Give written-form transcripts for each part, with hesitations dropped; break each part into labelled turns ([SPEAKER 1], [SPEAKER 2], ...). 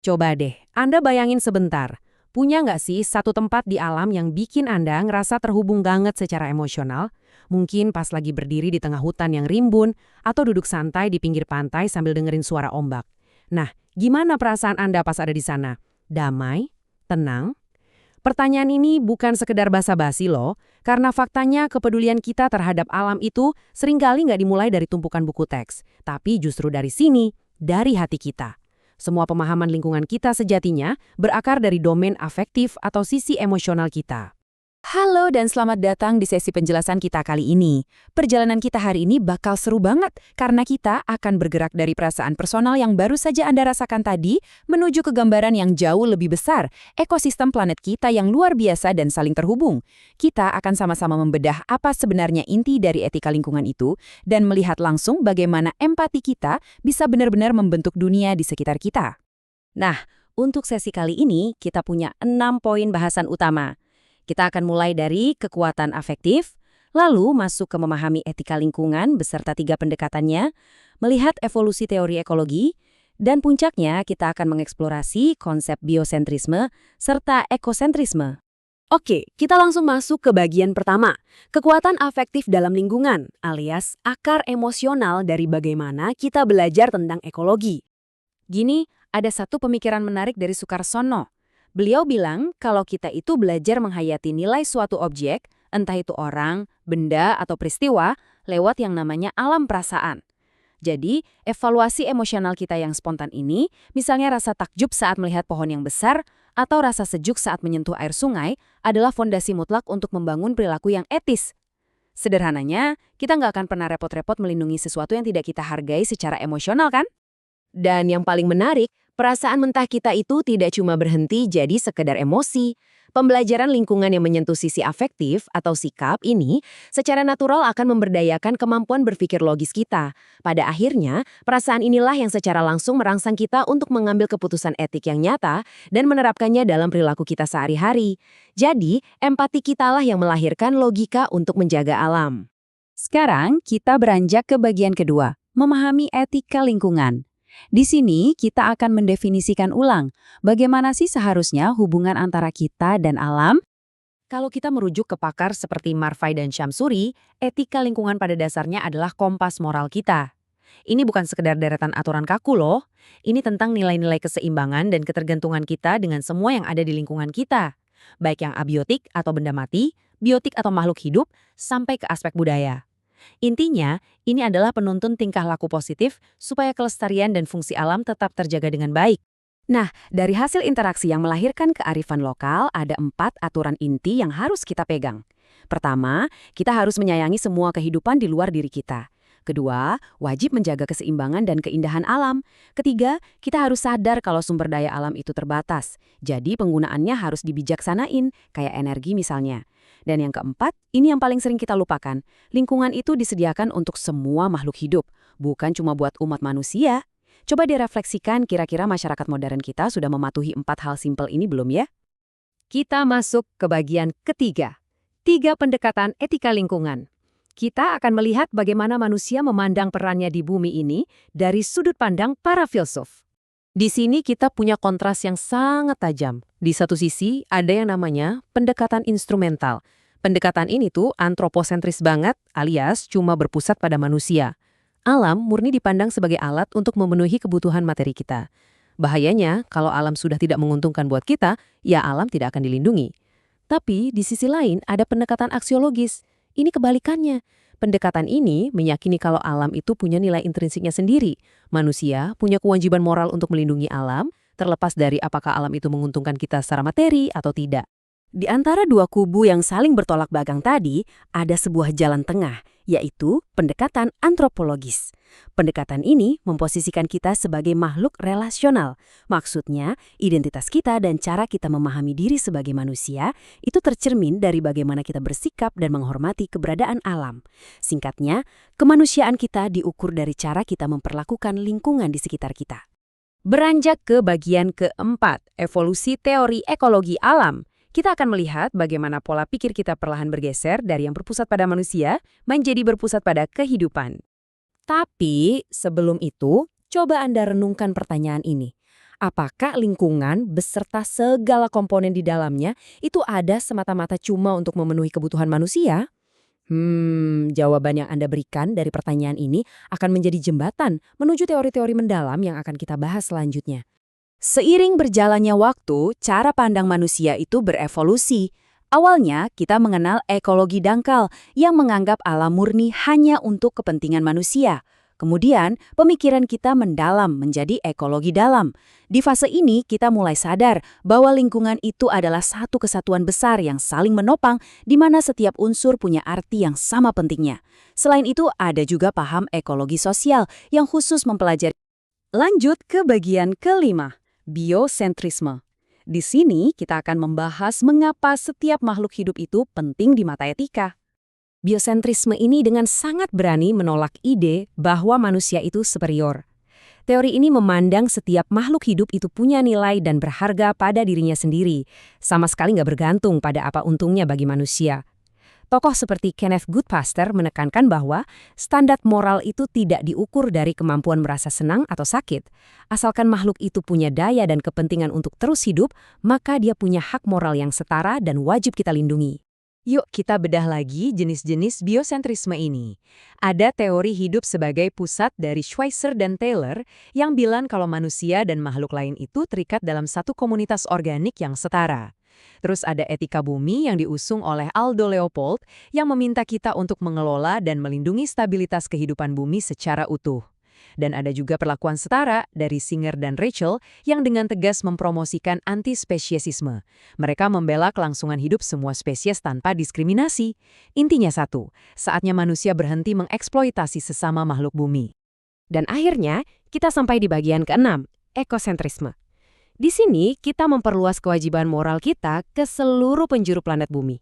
[SPEAKER 1] Coba deh, Anda bayangin sebentar. Punya nggak sih satu tempat di alam yang bikin Anda ngerasa terhubung banget secara emosional? Mungkin pas lagi berdiri di tengah hutan yang rimbun, atau duduk santai di pinggir pantai sambil dengerin suara ombak. Nah, gimana perasaan Anda pas ada di sana? Damai? Tenang? Pertanyaan ini bukan sekedar basa-basi loh, karena faktanya kepedulian kita terhadap alam itu seringkali nggak dimulai dari tumpukan buku teks, tapi justru dari sini, dari hati kita. Semua pemahaman lingkungan kita sejatinya berakar dari domain afektif atau sisi emosional kita.
[SPEAKER 2] Halo dan selamat datang di sesi penjelasan kita kali ini. Perjalanan kita hari ini bakal seru banget karena kita akan bergerak dari perasaan personal yang baru saja Anda rasakan tadi menuju ke gambaran yang jauh lebih besar, ekosistem planet kita yang luar biasa dan saling terhubung. Kita akan sama-sama membedah apa sebenarnya inti dari etika lingkungan itu dan melihat langsung bagaimana empati kita bisa benar-benar membentuk dunia di sekitar kita.
[SPEAKER 1] Nah, untuk sesi kali ini kita punya 6 poin bahasan utama. Kita akan mulai dari kekuatan afektif, lalu masuk ke memahami etika lingkungan beserta 3 pendekatannya, melihat evolusi teori ekologi, dan puncaknya kita akan mengeksplorasi konsep biosentrisme serta ekosentrisme. Oke, kita langsung masuk ke bagian pertama, kekuatan afektif dalam lingkungan, alias akar emosional dari bagaimana kita belajar tentang ekologi. Gini, ada satu pemikiran menarik dari Sukarsono. Beliau bilang kalau kita itu belajar menghayati nilai suatu objek, entah itu orang, benda, atau peristiwa, lewat yang namanya alam perasaan. Jadi, evaluasi emosional kita yang spontan ini, misalnya rasa takjub saat melihat pohon yang besar, atau rasa sejuk saat menyentuh air sungai, adalah fondasi mutlak untuk membangun perilaku yang etis. Sederhananya, kita nggak akan pernah repot-repot melindungi sesuatu yang tidak kita hargai secara emosional, kan? Dan yang paling menarik, perasaan mentah kita itu tidak cuma berhenti jadi sekedar emosi. Pembelajaran lingkungan yang menyentuh sisi afektif atau sikap ini secara natural akan memberdayakan kemampuan berpikir logis kita. Pada akhirnya, perasaan inilah yang secara langsung merangsang kita untuk mengambil keputusan etik yang nyata dan menerapkannya dalam perilaku kita sehari-hari. Jadi, empati kitalah yang melahirkan logika untuk menjaga alam.
[SPEAKER 2] Sekarang kita beranjak ke bagian kedua, memahami etika lingkungan. Di sini kita akan mendefinisikan ulang bagaimana sih seharusnya hubungan antara kita dan alam.
[SPEAKER 1] Kalau kita merujuk ke pakar seperti Marfai dan Syamsuri, etika lingkungan pada dasarnya adalah kompas moral kita. Ini bukan sekedar deretan aturan kaku loh, ini tentang nilai-nilai keseimbangan dan ketergantungan kita dengan semua yang ada di lingkungan kita. Baik yang abiotik atau benda mati, biotik atau makhluk hidup, sampai ke aspek budaya. Intinya, ini adalah penuntun tingkah laku positif supaya kelestarian dan fungsi alam tetap terjaga dengan baik. Nah, dari hasil interaksi yang melahirkan kearifan lokal, ada 4 aturan inti yang harus kita pegang. Pertama, kita harus menyayangi semua kehidupan di luar diri kita. Kedua, wajib menjaga keseimbangan dan keindahan alam. Ketiga, kita harus sadar kalau sumber daya alam itu terbatas. Jadi penggunaannya harus dibijaksanain, kayak energi misalnya. Dan yang keempat, ini yang paling sering kita lupakan. Lingkungan itu disediakan untuk semua makhluk hidup, bukan cuma buat umat manusia. Coba direfleksikan kira-kira masyarakat modern kita sudah mematuhi 4 hal simpel ini belum ya? Kita masuk ke bagian ketiga. 3 pendekatan etika lingkungan. Kita akan melihat bagaimana manusia memandang perannya di bumi ini dari sudut pandang para filsuf. Di sini kita punya kontras yang sangat tajam. Di satu sisi ada yang namanya pendekatan instrumental. Pendekatan ini tuh antroposentris banget alias cuma berpusat pada manusia. Alam murni dipandang sebagai alat untuk memenuhi kebutuhan materi kita. Bahayanya kalau alam sudah tidak menguntungkan buat kita, ya alam tidak akan dilindungi. Tapi di sisi lain ada pendekatan aksiologis. Ini kebalikannya. Pendekatan ini meyakini kalau alam itu punya nilai intrinsiknya sendiri. Manusia punya kewajiban moral untuk melindungi alam, terlepas dari apakah alam itu menguntungkan kita secara materi atau tidak. Di antara 2 kubu yang saling bertolak belakang tadi, ada sebuah jalan tengah, yaitu pendekatan antropologis. Pendekatan ini memposisikan kita sebagai makhluk relasional. Maksudnya, identitas kita dan cara kita memahami diri sebagai manusia itu tercermin dari bagaimana kita bersikap dan menghormati keberadaan alam. Singkatnya, kemanusiaan kita diukur dari cara kita memperlakukan lingkungan di sekitar kita. Beranjak ke bagian keempat, evolusi teori ekologi alam. Kita akan melihat bagaimana pola pikir kita perlahan bergeser dari yang berpusat pada manusia menjadi berpusat pada kehidupan. Tapi sebelum itu, coba Anda renungkan pertanyaan ini. Apakah lingkungan beserta segala komponen di dalamnya itu ada semata-mata cuma untuk memenuhi kebutuhan manusia? Jawaban yang Anda berikan dari pertanyaan ini akan menjadi jembatan menuju teori-teori mendalam yang akan kita bahas selanjutnya.
[SPEAKER 2] Seiring berjalannya waktu, cara pandang manusia itu berevolusi. Awalnya, kita mengenal ekologi dangkal yang menganggap alam murni hanya untuk kepentingan manusia. Kemudian, pemikiran kita mendalam menjadi ekologi dalam. Di fase ini, kita mulai sadar bahwa lingkungan itu adalah satu kesatuan besar yang saling menopang, di mana setiap unsur punya arti yang sama pentingnya. Selain itu, ada juga paham ekologi sosial yang khusus mempelajari. Lanjut ke bagian kelima, biosentrisme. Di sini, kita akan membahas mengapa setiap makhluk hidup itu penting di mata etika.
[SPEAKER 1] Biosentrisme ini dengan sangat berani menolak ide bahwa manusia itu superior. Teori ini memandang setiap makhluk hidup itu punya nilai dan berharga pada dirinya sendiri, sama sekali nggak bergantung pada apa untungnya bagi manusia. Tokoh seperti Kenneth Goodpaster menekankan bahwa standar moral itu tidak diukur dari kemampuan merasa senang atau sakit. Asalkan makhluk itu punya daya dan kepentingan untuk terus hidup, maka dia punya hak moral yang setara dan wajib kita lindungi.
[SPEAKER 2] Yuk kita bedah lagi jenis-jenis biosentrisme ini. Ada teori hidup sebagai pusat dari Schweitzer dan Taylor yang bilang kalau manusia dan makhluk lain itu terikat dalam satu komunitas organik yang setara. Terus ada etika bumi yang diusung oleh Aldo Leopold yang meminta kita untuk mengelola dan melindungi stabilitas kehidupan bumi secara utuh. Dan ada juga perlakuan setara dari Singer dan Rachel yang dengan tegas mempromosikan antispesiesisme. Mereka membela kelangsungan hidup semua spesies tanpa diskriminasi. Intinya satu, saatnya manusia berhenti mengeksploitasi sesama makhluk bumi.
[SPEAKER 1] Dan akhirnya, kita sampai di bagian keenam, ekosentrisme. Di sini, kita memperluas kewajiban moral kita ke seluruh penjuru planet bumi.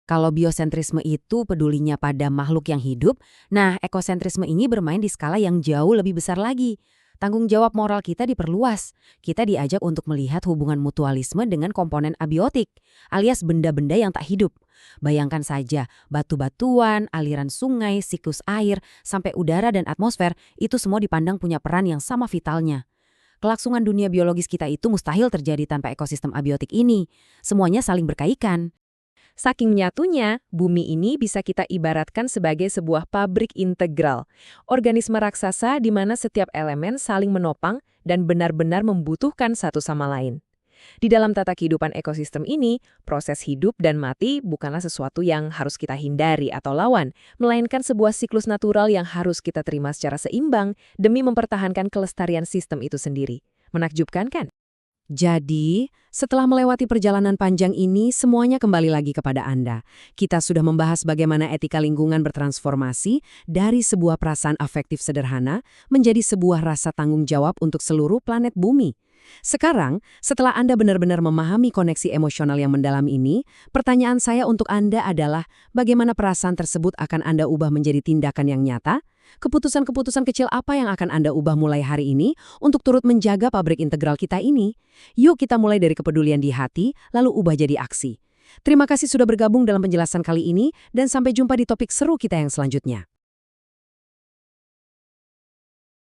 [SPEAKER 1] Kalau biosentrisme itu pedulinya pada makhluk yang hidup, nah ekosentrisme ini bermain di skala yang jauh lebih besar lagi. Tanggung jawab moral kita diperluas. Kita diajak untuk melihat hubungan mutualisme dengan komponen abiotik, alias benda-benda yang tak hidup. Bayangkan saja, batu-batuan, aliran sungai, siklus air, sampai udara dan atmosfer, itu semua dipandang punya peran yang sama vitalnya. Kelangsungan dunia biologis kita itu mustahil terjadi tanpa ekosistem abiotik ini. Semuanya saling berkaitan.
[SPEAKER 2] Saking nyatunya, bumi ini bisa kita ibaratkan sebagai sebuah pabrik integral. Organisme raksasa di mana setiap elemen saling menopang dan benar-benar membutuhkan satu sama lain. Di dalam tata kehidupan ekosistem ini, proses hidup dan mati bukanlah sesuatu yang harus kita hindari atau lawan, melainkan sebuah siklus natural yang harus kita terima secara seimbang demi mempertahankan kelestarian sistem itu sendiri. Menakjubkan kan?
[SPEAKER 1] Jadi, setelah melewati perjalanan panjang ini, semuanya kembali lagi kepada Anda. Kita sudah membahas bagaimana etika lingkungan bertransformasi dari sebuah perasaan afektif sederhana menjadi sebuah rasa tanggung jawab untuk seluruh planet bumi. Sekarang, setelah Anda benar-benar memahami koneksi emosional yang mendalam ini, pertanyaan saya untuk Anda adalah bagaimana perasaan tersebut akan Anda ubah menjadi tindakan yang nyata? Keputusan-keputusan kecil apa yang akan Anda ubah mulai hari ini untuk turut menjaga pabrik integral kita ini? Yuk kita mulai dari kepedulian di hati, lalu ubah jadi aksi. Terima kasih sudah bergabung dalam penjelasan kali ini, dan sampai jumpa di topik seru kita yang selanjutnya.